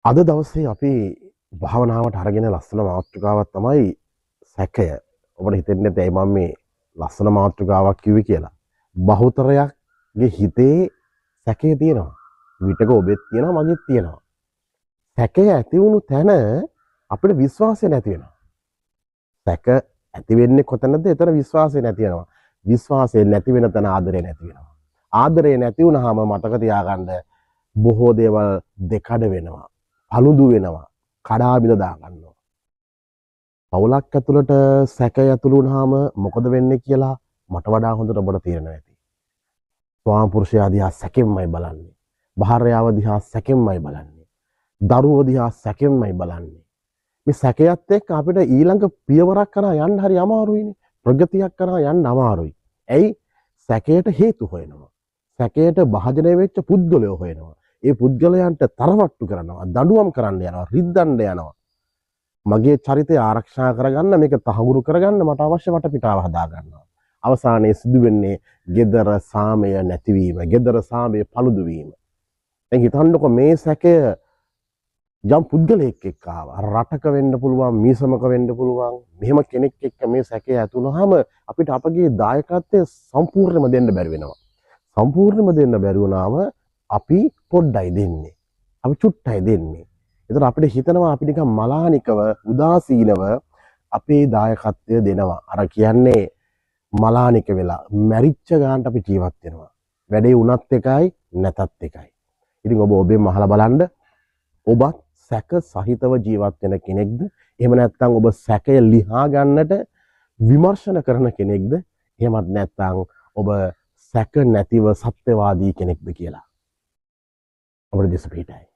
අද දවසේ අපි භාවනාවට අරගෙන ලස්සන මාතෘකාවක් තමයි සැකය. ඔබට හිතෙන්නේ නැති ඇයි මම මේ ලස්සන මාතෘකාවක් කිව්වේ කියලා. බහුතරයක්ගේ හිතේ සැකය තියෙනවා. විතක ඔබෙත් තියෙනවා මගෙත් තියෙනවා. සැකය ඇති වුණු තැන අපිට විශ්වාසය නැති වෙනවා. සැක ඇති වෙන්නේ කොතනද? එතන විශ්වාසය නැති වෙනවා. විශ්වාසය නැති වෙන තැන ආදරය නැති වෙනවා. ආදරය නැති වුනහම මතක තියාගන්න බොහෝ දේවල් දෙකඩ වෙනවා. අලුදු වෙනවා. කඩා බිඳ දා ගන්නවා. පවුලක් ඇතුළට සැකය ඇතුළු වුණාම මොකද වෙන්නේ කියලා මට වඩා හොඳට ඔබට තේරෙනවා ඇති. ස්වාම පුරුෂයා දිහා සැකෙන්මයි බලන්නේ. භාර්යාව දිහා සැකෙන්මයි බලන්නේ. දරුවෝ දිහා සැකෙන්මයි බලන්නේ. මේ සැකයත් එක්ක අපිට ඊළඟ පියවරක් කරා යන්න හරි අමාරුයිනේ. ප්‍රගතියක් කරා යන්න අමාරුයි. ඇයි? සැකයට හේතු හොයනවා. සැකයට භාජනය වෙච්ච පුද්ගලයෝ හොයනවා. ඒ පුද්ගලයන්ට තරවට්ටු කරනවා, දඬුවම් කරන්න යනවා, රිද්දන්න යනවා. මගේ චරිතය ආරක්ෂා කරගන්න, මේක තහවුරු කරගන්න මට අවශ්‍ය වටපිටාව හදා ගන්නවා. අවසානයේ සිදු වෙන්නේ gedara සාමය නැතිවීම, gedara සාමය paludu වීම. දැන් හිතන්නකො මේ සැකය යම් පුද්ගලයෙක් එක්ක ආවා. රටක වෙන්න පුළුවන්, මීසමක වෙන්න පුළුවන්. මෙහෙම කෙනෙක් එක්ක මේ සැකය ඇතුළාම අපිට අපගේ දායකත්වය සම්පූර්ණයෙන්ම දෙන්න බැරි වෙනවා. සම්පූර්ණයෙන්ම දෙන්න බැරි වුණාම අපි පොඩ්ඩයි දෙන්නේ. අපි චුට්ටයි දෙන්නේ. ඒතර අපිට හිතනවා අපි නිකන් මලානිකව, උදාසීනව අපේ දායකත්වය දෙනවා. අර කියන්නේ මලානික වෙලා මැරිච්ච ගානට අපි ජීවත් වෙනවා. වැඩේ උනත් එකයි නැතත් එකයි. ඉතින් ඔබ ඔබෙන් අහලා බලන්න ඔබත් සැක සහිතව ජීවත් වෙන කෙනෙක්ද? එහෙම නැත්නම් ඔබ සැකය ලිහා ගන්නට විමර්ශන කරන කෙනෙක්ද? එහෙමත් නැත්නම් ඔබ සැක නැතිව සත්‍යවාදී කෙනෙක්ද කියලා. අපිට දෙස පිටයි.